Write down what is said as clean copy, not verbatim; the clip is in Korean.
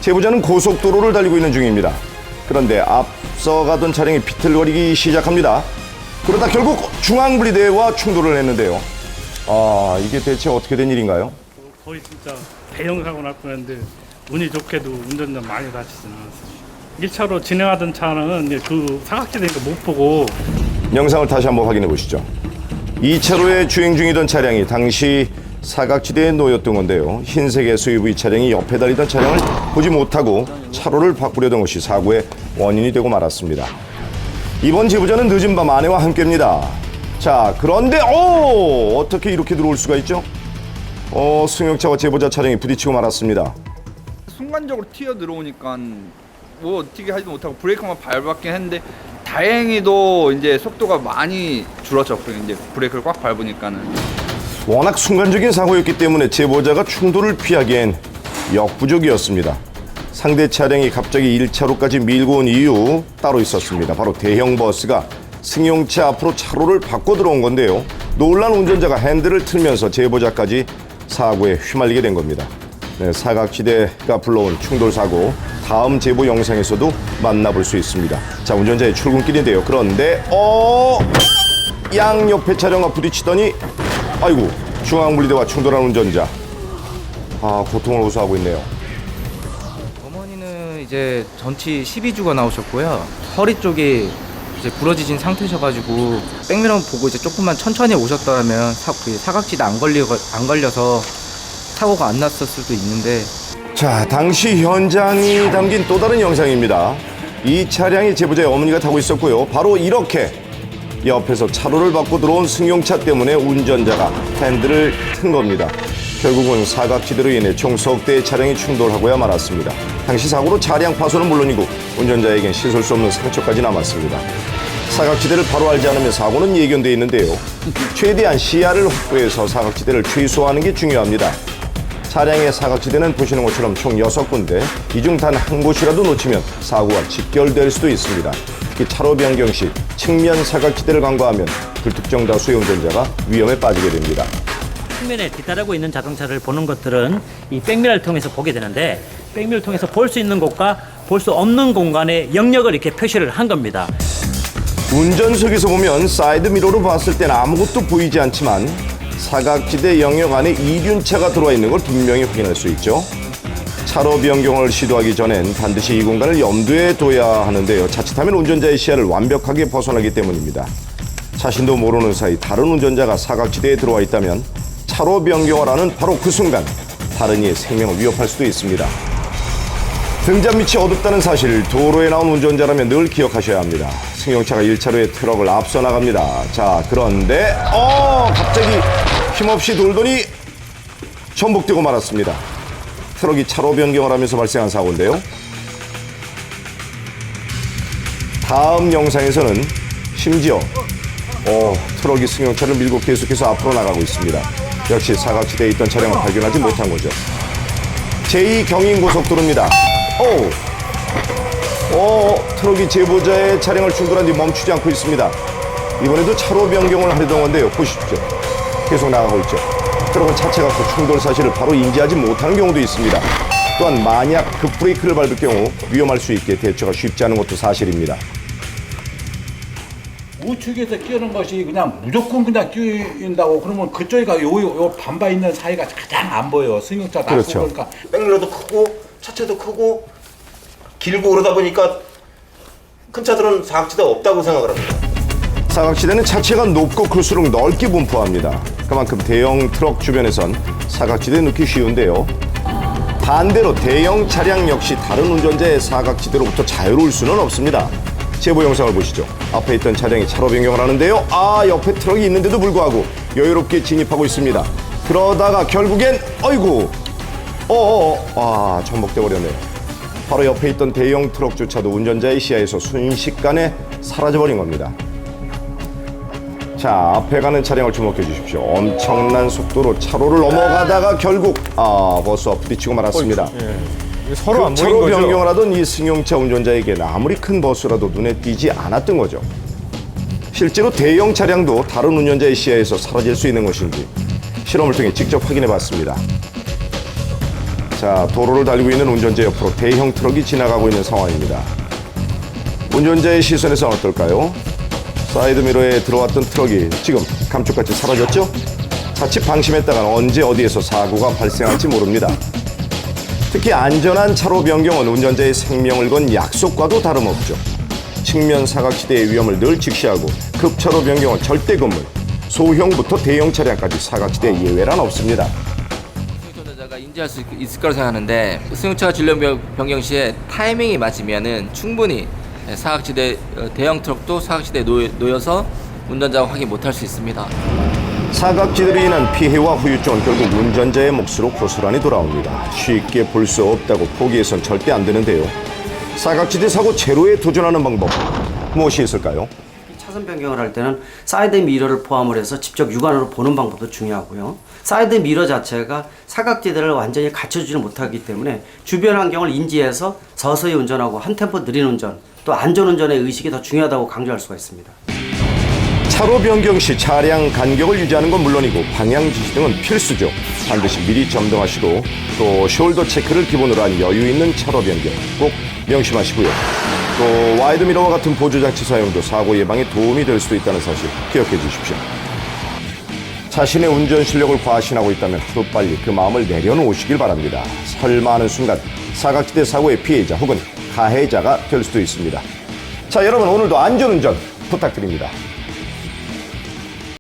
제보자는 고속도로를 달리고 있는 중입니다. 그런데 앞서가던 차량이 비틀거리기 시작합니다. 그러다 결국 중앙분리대와 충돌을 했는데요. 아, 이게 대체 어떻게 된 일인가요? 거의 진짜 대형 사고 날 뻔했는데 운이 좋게도 운전자 많이 다치지는 않았어요. 1차로 진행하던 차는 이제 그 사각지대니까 못 보고 영상을 다시 한번 확인해 보시죠. 2차로에 주행 중이던 차량이 당시 사각지대에 놓였던 건데요. 흰색의 SUV 차량이 옆에 달리던 차량을 보지 못하고 차로를 바꾸려던 것이 사고의 원인이 되고 말았습니다. 이번 제보자는 늦은 밤 아내와 함께입니다. 자, 그런데 어떻게 이렇게 들어올 수가 있죠? 승용차와 제보자 차량이 부딪히고 말았습니다. 순간적으로 튀어 들어오니까 뭐 어떻게 하지도 못하고 브레이크만 밟았긴 했는데 다행히도 이제 속도가 많이 줄었죠. 이제 브레이크를 꽉 밟으니까는. 워낙 순간적인 사고였기 때문에 제보자가 충돌을 피하기엔 역부족이었습니다. 상대 차량이 갑자기 1차로까지 밀고 온 이유 따로 있었습니다. 바로 대형 버스가 승용차 앞으로 차로를 바꿔 들어온 건데요. 놀란 운전자가 핸들을 틀면서 제보자까지 사고에 휘말리게 된 겁니다. 네, 사각지대가 불러온 충돌 사고, 다음 제보 영상에서도 만나볼 수 있습니다. 자, 운전자의 출근길인데요. 그런데 양옆에 차량과 부딪히더니 아이고, 중앙분리대와 충돌한 운전자. 고통을 호소하고 있네요. 어머니는 이제 전치 12주가 나오셨고요. 허리 쪽이 이제 부러지신 상태셔가지고 백미러 보고 이제 조금만 천천히 오셨더라면 사각지대 안 걸려서 사고가 안 났을 수도 있는데. 자, 당시 현장이 담긴 또 다른 영상입니다. 이 차량이 제보자의 어머니가 타고 있었고요. 바로 이렇게 옆에서 차로를 바꿔 들어온 승용차 때문에 운전자가 핸들을 튼 겁니다. 결국은 사각지대로 인해 총 석 대의 차량이 충돌하고야 말았습니다. 당시 사고로 차량 파손은 물론이고 운전자에겐 씻을 수 없는 상처까지 남았습니다. 사각지대를 바로 알지 않으면 사고는 예견돼 있는데요. 최대한 시야를 확보해서 사각지대를 최소화하는 게 중요합니다. 차량의 사각지대는 보시는 것처럼 총 6군데, 이 중 단 한 곳이라도 놓치면 사고가 직결될 수도 있습니다. 특히 차로 변경 시 측면 사각지대를 간과하면 불특정 다수의 운전자가 위험에 빠지게 됩니다. 측면에 뒤따르고 있는 자동차를 보는 것들은 이 백미러를 통해서 보게 되는데, 백미러를 통해서 볼 수 있는 곳과 볼 수 없는 공간의 영역을 이렇게 표시를 한 겁니다. 운전석에서 보면 사이드 미러로 봤을 때는 아무것도 보이지 않지만 사각지대 영역 안에 이륜차가 들어와 있는 걸 분명히 확인할 수 있죠. 차로 변경을 시도하기 전엔 반드시 이 공간을 염두에 둬야 하는데요. 자칫하면 운전자의 시야를 완벽하게 벗어나기 때문입니다. 자신도 모르는 사이 다른 운전자가 사각지대에 들어와 있다면 차로 변경을 하는 바로 그 순간 다른 이의 생명을 위협할 수도 있습니다. 등잔 밑이 어둡다는 사실, 도로에 나온 운전자라면 늘 기억하셔야 합니다. 승용차가 1차로에 트럭을 앞서 나갑니다. 자, 그런데 갑자기 힘없이 돌더니 전복되고 말았습니다. 트럭이 차로 변경을 하면서 발생한 사고인데요. 다음 영상에서는 심지어 트럭이 승용차를 밀고 계속해서 앞으로 나가고 있습니다. 역시 사각지대에 있던 차량을 발견하지 못한 거죠. 제2경인고속도로입니다. 트럭이 제보자의 차량을 충돌한 뒤 멈추지 않고 있습니다. 이번에도 차로 변경을 하려던 건데요. 보십시오. 계속 나가고 있죠. 트럭은 차체가 그 충돌 사실을 바로 인지하지 못하는 경우도 있습니다. 또한 만약 급브레이크를 밟을 경우 위험할 수 있게 대처가 쉽지 않은 것도 사실입니다. 우측에서 끼는 것이 그냥 무조건 그냥 끼인다고 그러면 그쪽이가 요 반바 있는 사이가 가장 안 보여. 승용차 다 그렇죠. 그러니까 백미러도 크고 차체도 크고 길고 그러다 보니까 큰 차들은 사각지대가 없다고 생각을 합니다. 사각지대는 차체가 높고 클수록 넓게 분포합니다. 그만큼 대형 트럭 주변에선 사각지대 넣기 쉬운데요. 반대로 대형 차량 역시 다른 운전자의 사각지대로부터 자유로울 수는 없습니다. 제보 영상을 보시죠. 앞에 있던 차량이 차로 변경을 하는데요. 옆에 트럭이 있는데도 불구하고 여유롭게 진입하고 있습니다. 그러다가 결국엔 전복돼 버렸네요. 바로 옆에 있던 대형 트럭조차도 운전자의 시야에서 순식간에 사라져버린 겁니다. 자, 앞에 가는 차량을 주목해 주십시오. 엄청난 속도로 차로를 넘어가다가 결국 버스와 부딪히고 말았습니다. 서로 안 보인 차로 거죠. 변경을 하던 이 승용차 운전자에게는 아무리 큰 버스라도 눈에 띄지 않았던 거죠. 실제로 대형 차량도 다른 운전자의 시야에서 사라질 수 있는 것인지 실험을 통해 직접 확인해 봤습니다. 자, 도로를 달리고 있는 운전자 옆으로 대형 트럭이 지나가고 있는 상황입니다. 운전자의 시선에서 어떨까요? 사이드미러에 들어왔던 트럭이 지금 감쪽같이 사라졌죠? 자칫 방심했다간 언제 어디에서 사고가 발생할지 모릅니다. 특히 안전한 차로 변경은 운전자의 생명을 건 약속과도 다름없죠. 측면 사각지대의 위험을 늘 직시하고 급차로 변경은 절대 금물, 소형부터 대형 차량까지 사각지대 예외란 없습니다. 운전자가 인지할 수 있을 거라 생각하는데 승용차가 진로 변경 시에 타이밍이 맞으면은 충분히 사각지대 대형 트럭도 사각지대에 놓여서 운전자가 확인 못할 수 있습니다. 사각지대로 인한 피해와 후유증은 결국 운전자의 몫으로 고스란히 돌아옵니다. 쉽게 볼 수 없다고 포기해선 절대 안 되는데요. 사각지대 사고 제로에 도전하는 방법 무엇이 있을까요? 차선 변경을 할 때는 사이드 미러를 포함을 해서 직접 육안으로 보는 방법도 중요하고요. 사이드 미러 자체가 사각지대를 완전히 갖춰주지 못하기 때문에 주변 환경을 인지해서 서서히 운전하고 한 템포 느린 운전, 또 안전운전의 의식이 더 중요하다고 강조할 수가 있습니다. 차로 변경 시 차량 간격을 유지하는 건 물론이고 방향 지시 등은 필수죠. 반드시 미리 점검하시고 또 숄더 체크를 기본으로 한 여유 있는 차로 변경 꼭 명심하시고요. 또 와이드미러와 같은 보조장치 사용도 사고 예방에 도움이 될 수도 있다는 사실 기억해 주십시오. 자신의 운전 실력을 과신하고 있다면 하루빨리 그 마음을 내려놓으시길 바랍니다. 설마 하는 순간 사각지대 사고의 피해자 혹은 가해자가 될 수도 있습니다. 자, 여러분 오늘도 안전운전 부탁드립니다.